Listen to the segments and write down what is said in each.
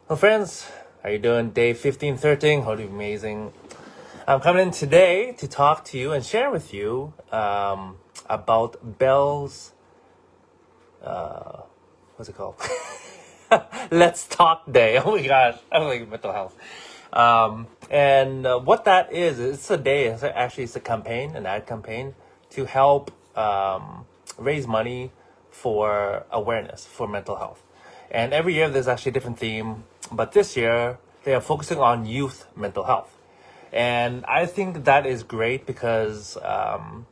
Hello friends, how you doing? Day 1513, hope you're amazing. I'm coming in today to talk to you and share with you about Bell's, what's it called? Let's Talk Day. Oh my gosh, I'm like mental health. And what that is, it's a day, it's a campaign, an ad campaign to help raise money for awareness for mental health. And every year there's actually a different theme, but this year they are focusing on youth mental health. And I think that is great because I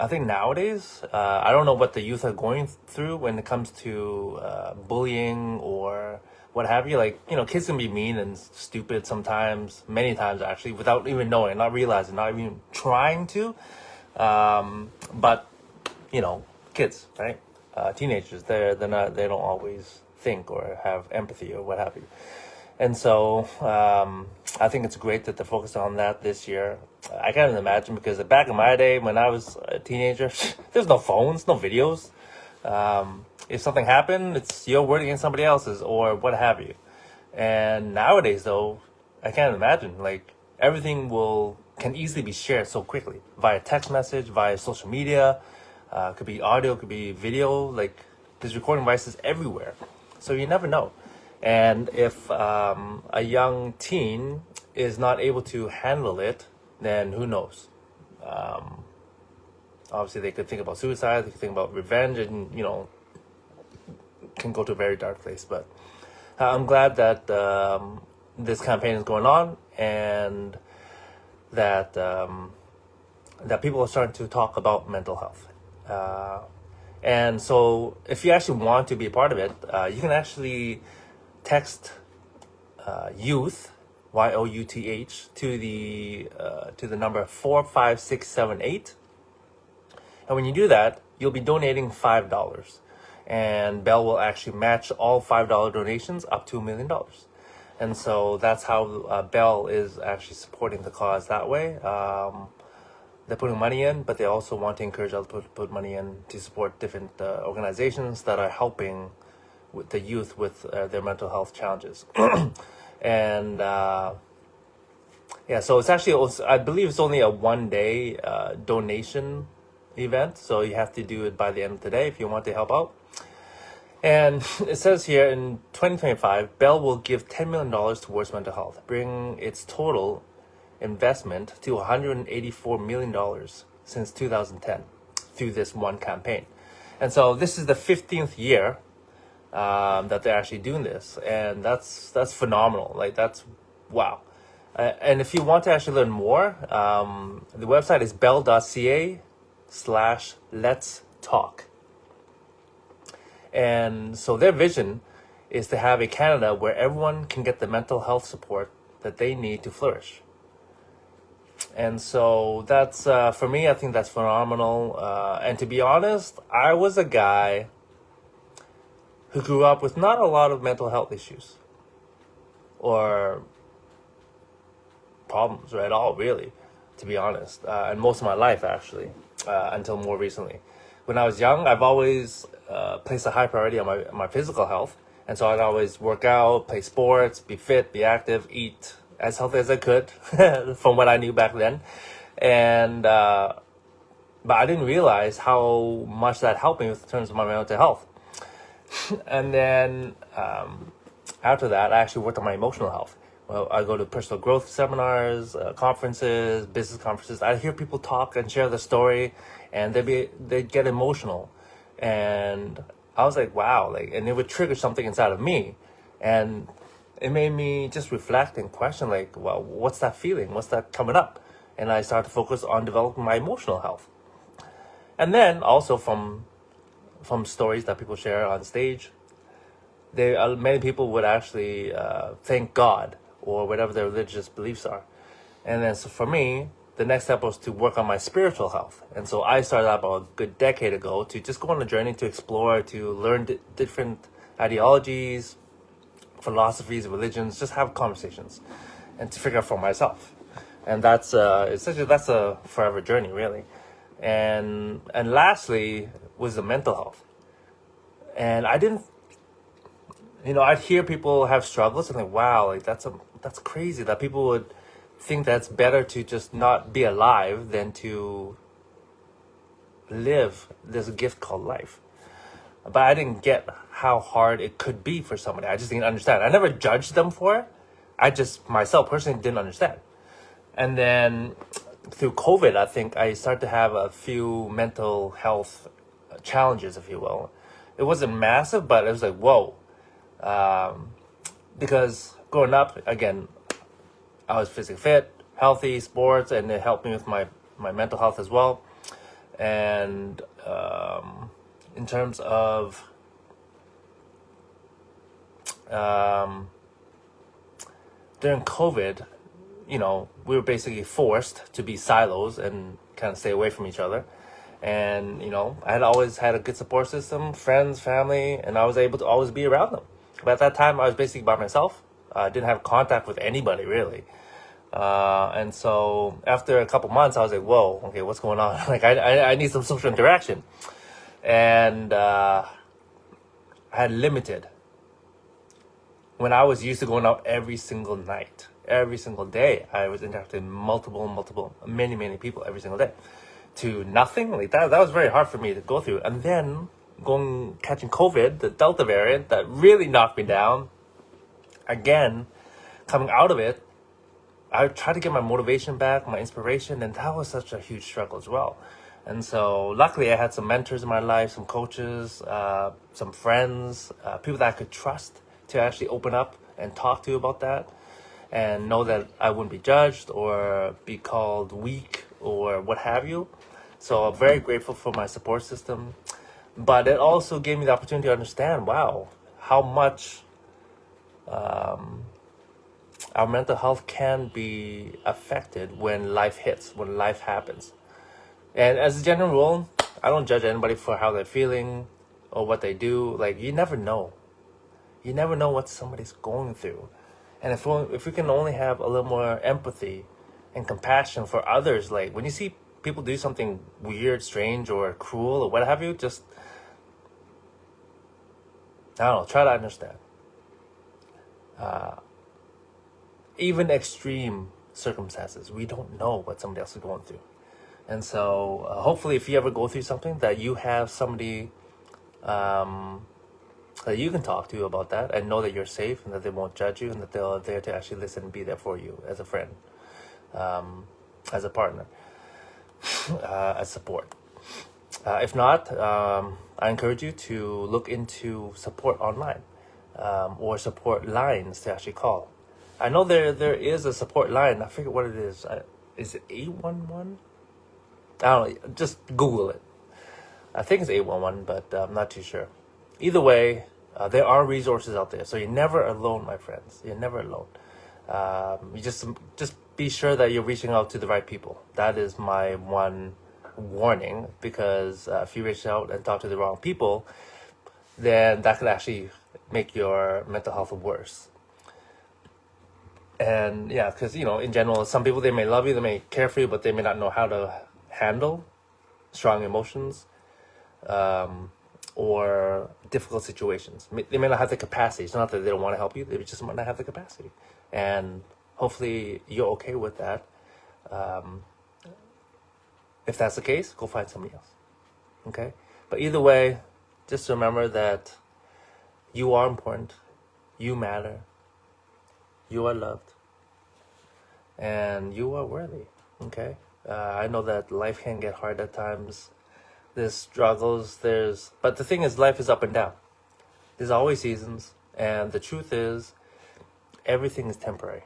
think nowadays, I don't know what the youth are going through when it comes to bullying or what have you. Like, kids can be mean and stupid sometimes, many times actually, without even knowing, not realizing, not even trying to. But kids, right? Teenagers, they don't always think or have empathy or what have you. And so I think it's great that they're focused on that this year. I can't imagine because back in my day when I was a teenager, there's no phones, no videos. If something happened, it's your word against somebody else's or what have you. And nowadays, though, I can't imagine. Like everything can easily be shared so quickly via text message, via social media. Could be audio, could be video. Like there's recording devices everywhere, so you never know. And if a young teen is not able to handle it, then who knows? Obviously, they could think about suicide, they could think about revenge, and can go to a very dark place. But I'm glad that this campaign is going on, and that that people are starting to talk about mental health. And so, if you actually want to be a part of it, you can actually text youth, YOUTH, to the number 45678. And when you do that, you'll be donating $5, and Bell will actually match all $5 donations up to $1 million. And so that's how Bell is actually supporting the cause that way. They're putting money in, but they also want to encourage others to put money in to support different organizations that are helping with the youth with their mental health challenges. And so it's actually, I believe it's only a 1-day donation event, so you have to do it by the end of the day if you want to help out. And it says here in 2025, Bell will give $10 million towards mental health, bringing its total investment to $184 million since 2010 through this one campaign. And so this is the 15th year that they're actually doing this, and that's phenomenal. Like that's wow. And if you want to actually learn more, the website is bell.ca/let's talk. And so their vision is to have a Canada where everyone can get the mental health support that they need to flourish. And so that's for me, I think that's phenomenal. And to be honest, I was a guy who grew up with not a lot of mental health issues or problems or at all, really, to be honest. And most of my life, actually, until more recently. When I was young, I've always placed a high priority on my physical health. And so I'd always work out, play sports, be fit, be active, eat as healthy as I could from what I knew back then. And but I didn't realize how much that helped me in terms of my mental health. And then after that, I actually worked on my emotional health. Well, I go to personal growth seminars, conferences, business conferences. I hear people talk and share the story, and they get emotional, and I was like, wow, and it would trigger something inside of me, and it made me just reflect and question, like, well, what's that feeling? What's that coming up? And I started to focus on developing my emotional health, and then also from stories that people share on stage, many people would actually thank God or whatever their religious beliefs are. And then so for me, the next step was to work on my spiritual health. And so I started out about a good decade ago to just go on a journey to explore, to learn different ideologies, philosophies, religions, just have conversations and to figure out for myself. And that's essentially that's a forever journey, really. And lastly was the mental health. And I didn't I'd hear people have struggles and like, wow, like that's crazy that people would think that's better to just not be alive than to live this gift called life. But I didn't get how hard it could be for somebody. I just didn't understand. I never judged them for it. I just myself personally didn't understand. And then through COVID, I think I started to have a few mental health challenges, if you will. It wasn't massive, but it was like, whoa. Because growing up, again, I was physically fit, healthy, sports, and it helped me with my mental health as well. And in terms of during COVID, we were basically forced to be silos and kind of stay away from each other. And, I had always had a good support system, friends, family, and I was able to always be around them. But at that time, I was basically by myself. I didn't have contact with anybody, really. And so after a couple months, I was like, whoa, okay, what's going on? Like, I need some social interaction. And I had limited. When I was used to going out every single night, every single day, I was interacting with multiple, many people every single day. To nothing like that was very hard for me to go through. And then catching COVID, the Delta variant, that really knocked me down. Again, coming out of it, I tried to get my motivation back, my inspiration, and that was such a huge struggle as well. And so luckily I had some mentors in my life, some coaches, some friends, people that I could trust to actually open up and talk to about that and know that I wouldn't be judged or be called weak or what have you. So I'm very grateful for my support system. But it also gave me the opportunity to understand, wow, how much our mental health can be affected when life hits, when life happens. And as a general rule, I don't judge anybody for how they're feeling or what they do. Like, you never know. You never know what somebody's going through. And if we can only have a little more empathy and compassion for others, like when you see people do something weird, strange, or cruel, or what have you, just, I don't know, try to understand. Even extreme circumstances, we don't know what somebody else is going through. And so hopefully if you ever go through something, that you have somebody that you can talk to about that and know that you're safe and that they won't judge you and that they're there to actually listen and be there for you as a friend, as a partner, as support. If not, I encourage you to look into support online or support lines to actually call. I know there is a support line. I forget what it is. Is it 811? I don't know. Just Google it. I think it's 811, but I'm not too sure. Either way, there are resources out there. So you're never alone, my friends. You're never alone. You just be sure that you're reaching out to the right people. That is my one warning, because if you reach out and talk to the wrong people, then that could actually make your mental health worse. And yeah, because in general, some people, they may love you, they may care for you, but they may not know how to handle strong emotions or difficult situations. They may not have the capacity. It's not that they don't want to help you, they just might not have the capacity. And hopefully you're okay with that. If that's the case, go find somebody else. Okay? But either way, just remember that you are important, you matter, you are loved, and you are worthy. Okay? I know that life can get hard at times. There's struggles, but the thing is, life is up and down. There's always seasons, and the truth is, everything is temporary.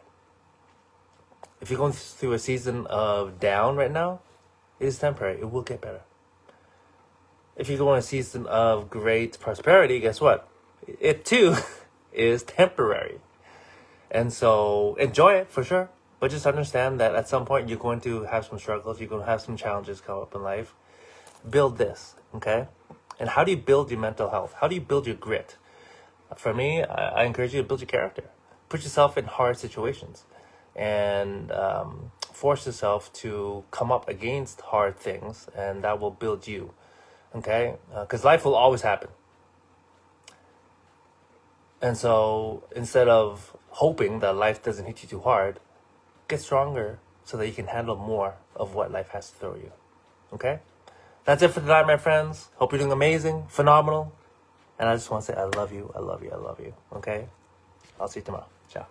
If you're going through a season of down right now, it is temporary. It will get better. If you go in a season of great prosperity, guess what? It too is temporary. And so enjoy it for sure. But just understand that at some point you're going to have some struggles. You're going to have some challenges come up in life. Build this, okay? And how do you build your mental health? How do you build your grit? For me, I encourage you to build your character. Put yourself in hard situations and force yourself to come up against hard things, and that will build you, okay? Because life will always happen. And so instead of hoping that life doesn't hit you too hard, get stronger so that you can handle more of what life has to throw you. Okay? That's it for tonight, my friends. Hope you're doing amazing, phenomenal. And I just want to say I love you, I love you, I love you. Okay? I'll see you tomorrow. Ciao.